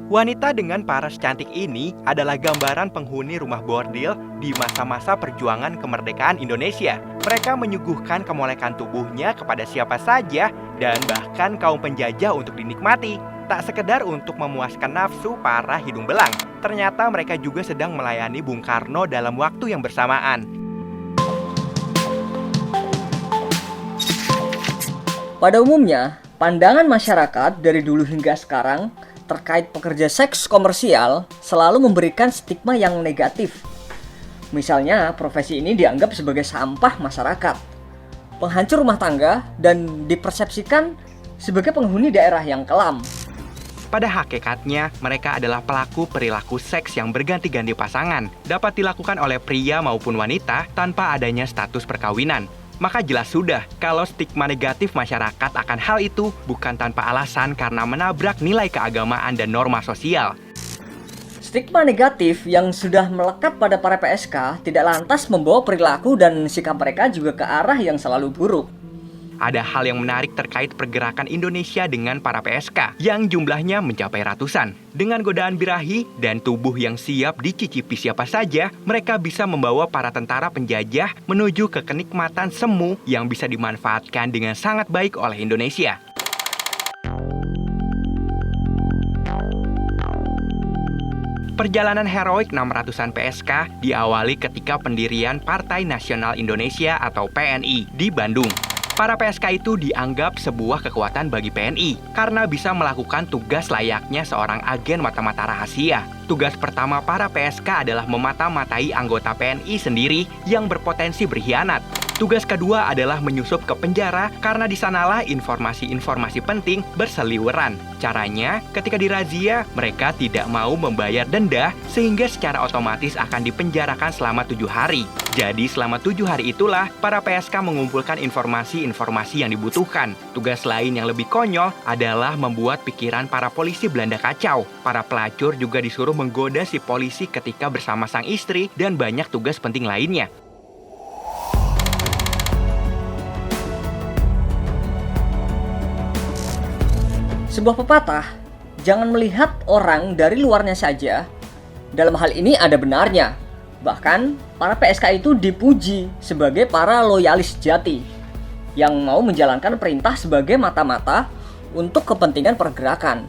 Wanita dengan paras cantik ini adalah gambaran penghuni rumah bordil di masa-masa perjuangan kemerdekaan Indonesia. Mereka menyuguhkan kemolekan tubuhnya kepada siapa saja dan bahkan kaum penjajah untuk dinikmati. Tak sekedar untuk memuaskan nafsu para hidung belang, ternyata mereka juga sedang melayani Bung Karno dalam waktu yang bersamaan. Pada umumnya, pandangan masyarakat dari dulu hingga sekarang terkait pekerja seks komersial selalu memberikan stigma yang negatif. Misalnya, profesi ini dianggap sebagai sampah masyarakat, penghancur rumah tangga, dan dipersepsikan sebagai penghuni daerah yang kelam. Pada hakikatnya, mereka adalah pelaku perilaku seks yang berganti-ganti pasangan, dapat dilakukan oleh pria maupun wanita tanpa adanya status perkawinan. Maka jelas sudah kalau stigma negatif masyarakat akan hal itu bukan tanpa alasan karena menabrak nilai keagamaan dan norma sosial. Stigma negatif yang sudah melekat pada para PSK tidak lantas membawa perilaku dan sikap mereka juga ke arah yang selalu buruk. Ada hal yang menarik terkait pergerakan Indonesia dengan para PSK yang jumlahnya mencapai ratusan. Dengan godaan birahi dan tubuh yang siap dicicipi siapa saja, mereka bisa membawa para tentara penjajah menuju ke kenikmatan semu yang bisa dimanfaatkan dengan sangat baik oleh Indonesia. Perjalanan heroik 600-an PSK diawali ketika pendirian Partai Nasional Indonesia atau PNI di Bandung. Para PSK itu dianggap sebuah kekuatan bagi PNI karena bisa melakukan tugas layaknya seorang agen mata-mata rahasia. Tugas pertama para PSK adalah memata-matai anggota PNI sendiri yang berpotensi berkhianat. Tugas kedua adalah menyusup ke penjara karena di sanalah informasi-informasi penting berseliweran. Caranya, ketika dirazia, mereka tidak mau membayar denda sehingga secara otomatis akan dipenjarakan selama 7 hari. Jadi selama 7 hari itulah para PSK mengumpulkan informasi-informasi yang dibutuhkan. Tugas lain yang lebih konyol adalah membuat pikiran para polisi Belanda kacau. Para pelacur juga disuruh menggoda si polisi ketika bersama sang istri dan banyak tugas penting lainnya. Sebuah pepatah, jangan melihat orang dari luarnya saja. Dalam hal ini ada benarnya. Bahkan, para PSK itu dipuji sebagai para loyalis sejati yang mau menjalankan perintah sebagai mata-mata untuk kepentingan pergerakan.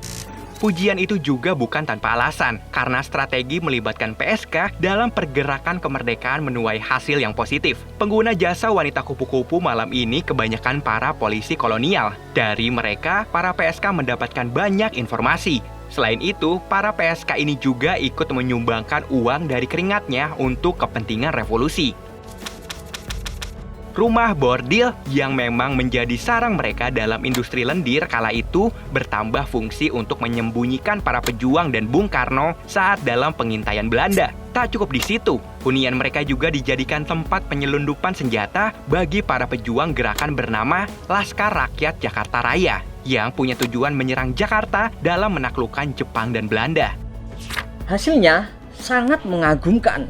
Pujian itu juga bukan tanpa alasan, karena strategi melibatkan PSK dalam pergerakan kemerdekaan menuai hasil yang positif. Pengguna jasa wanita kupu-kupu malam ini kebanyakan para polisi kolonial. Dari mereka, para PSK mendapatkan banyak informasi. Selain itu, para PSK ini juga ikut menyumbangkan uang dari keringatnya untuk kepentingan revolusi. Rumah bordil yang memang menjadi sarang mereka dalam industri lendir kala itu bertambah fungsi untuk menyembunyikan para pejuang dan Bung Karno saat dalam pengintaian Belanda. Tak cukup di situ, hunian mereka juga dijadikan tempat penyelundupan senjata bagi para pejuang gerakan bernama Laskar Rakyat Jakarta Raya yang punya tujuan menyerang Jakarta dalam menaklukkan Jepang dan Belanda. Hasilnya sangat mengagumkan.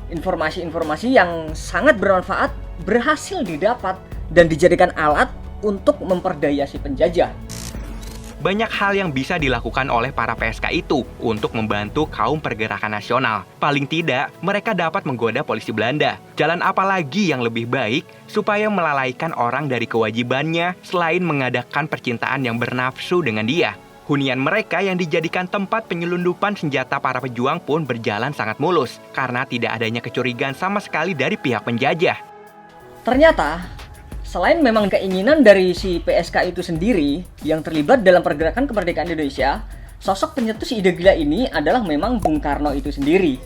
Informasi-informasi yang sangat bermanfaat berhasil didapat dan dijadikan alat untuk memperdaya si penjajah. Banyak hal yang bisa dilakukan oleh para PSK itu untuk membantu kaum pergerakan nasional. Paling tidak, mereka dapat menggoda polisi Belanda. Jalan apa lagi yang lebih baik supaya melalaikan orang dari kewajibannya selain mengadakan percintaan yang bernafsu dengan dia? Hunian mereka yang dijadikan tempat penyelundupan senjata para pejuang pun berjalan sangat mulus karena tidak adanya kecurigaan sama sekali dari pihak penjajah. Ternyata, selain memang keinginan dari si PSK itu sendiri yang terlibat dalam pergerakan kemerdekaan Indonesia, sosok pencetus ide gila ini adalah memang Bung Karno itu sendiri.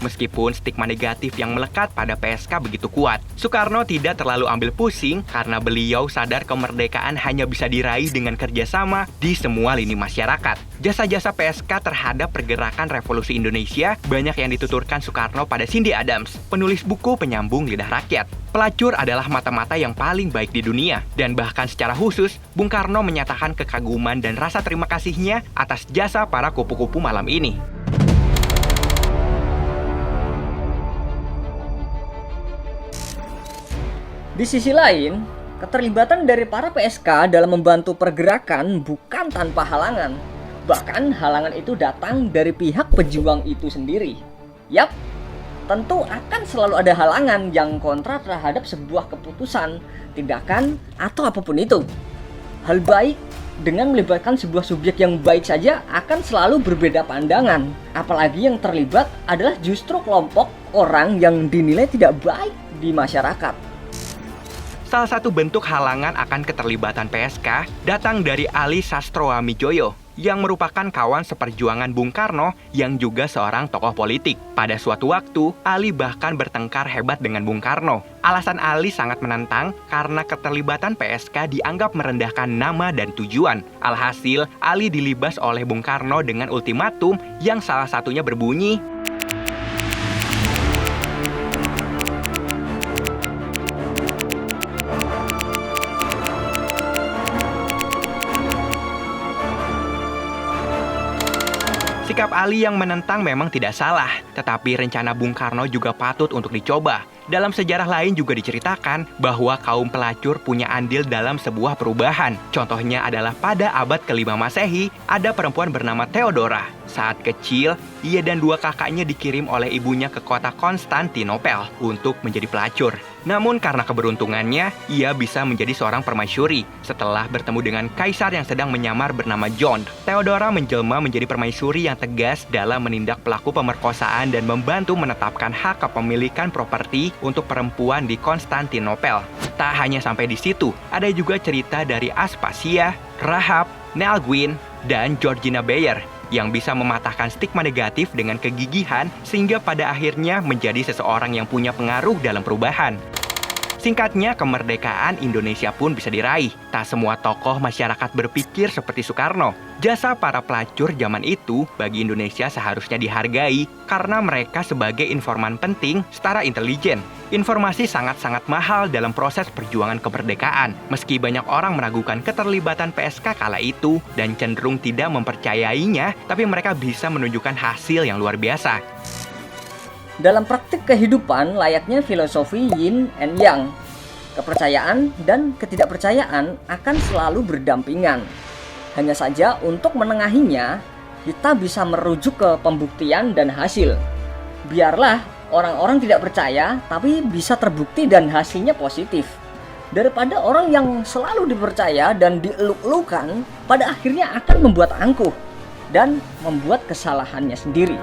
Meskipun stigma negatif yang melekat pada PSK begitu kuat, Soekarno tidak terlalu ambil pusing karena beliau sadar kemerdekaan hanya bisa diraih dengan kerjasama di semua lini masyarakat. Jasa-jasa PSK terhadap pergerakan revolusi Indonesia banyak yang dituturkan Soekarno pada Cindy Adams, penulis buku penyambung lidah rakyat. Pelacur adalah mata-mata yang paling baik di dunia, dan bahkan secara khusus, Bung Karno menyatakan kekaguman dan rasa terima kasihnya atas jasa para kupu-kupu malam ini. Di sisi lain, keterlibatan dari para PSK dalam membantu pergerakan bukan tanpa halangan. Bahkan halangan itu datang dari pihak pejuang itu sendiri. Yap, tentu akan selalu ada halangan yang kontra terhadap sebuah keputusan, tindakan, atau apapun itu. Hal baik dengan melibatkan sebuah subjek yang baik saja akan selalu berbeda pandangan. Apalagi yang terlibat adalah justru kelompok orang yang dinilai tidak baik di masyarakat. Salah satu bentuk halangan akan keterlibatan PSK datang dari Ali Sastroamidjojo yang merupakan kawan seperjuangan Bung Karno yang juga seorang tokoh politik. Pada suatu waktu, Ali bahkan bertengkar hebat dengan Bung Karno. Alasan Ali sangat menantang karena keterlibatan PSK dianggap merendahkan nama dan tujuan. Alhasil, Ali dilibas oleh Bung Karno dengan ultimatum yang salah satunya berbunyi, sikap Ali yang menentang memang tidak salah, tetapi rencana Bung Karno juga patut untuk dicoba. Dalam sejarah lain juga diceritakan bahwa kaum pelacur punya andil dalam sebuah perubahan. Contohnya adalah pada abad ke-5 Masehi, ada perempuan bernama Theodora. Saat kecil, ia dan dua kakaknya dikirim oleh ibunya ke kota Konstantinopel untuk menjadi pelacur. Namun karena keberuntungannya, ia bisa menjadi seorang permaisuri. Setelah bertemu dengan kaisar yang sedang menyamar bernama John, Theodora menjelma menjadi permaisuri yang tegas dalam menindak pelaku pemerkosaan dan membantu menetapkan hak kepemilikan properti untuk perempuan di Konstantinopel. Tak hanya sampai di situ, ada juga cerita dari Aspasia, Rahab, Nalguin, dan Georgina Bayer yang bisa mematahkan stigma negatif dengan kegigihan sehingga pada akhirnya menjadi seseorang yang punya pengaruh dalam perubahan. Singkatnya, kemerdekaan Indonesia pun bisa diraih. Tak semua tokoh masyarakat berpikir seperti Soekarno. Jasa para pelacur zaman itu bagi Indonesia seharusnya dihargai karena mereka sebagai informan penting setara intelijen. Informasi sangat-sangat mahal dalam proses perjuangan kemerdekaan. Meski banyak orang meragukan keterlibatan PSK kala itu dan cenderung tidak mempercayainya, tapi mereka bisa menunjukkan hasil yang luar biasa. Dalam praktik kehidupan layaknya filosofi yin and yang, kepercayaan dan ketidakpercayaan akan selalu berdampingan. Hanya saja untuk menengahinya, kita bisa merujuk ke pembuktian dan hasil. Biarlah orang-orang tidak percaya tapi bisa terbukti dan hasilnya positif, daripada orang yang selalu dipercaya dan dieluk-elukan pada akhirnya akan membuat angkuh dan membuat kesalahannya sendiri.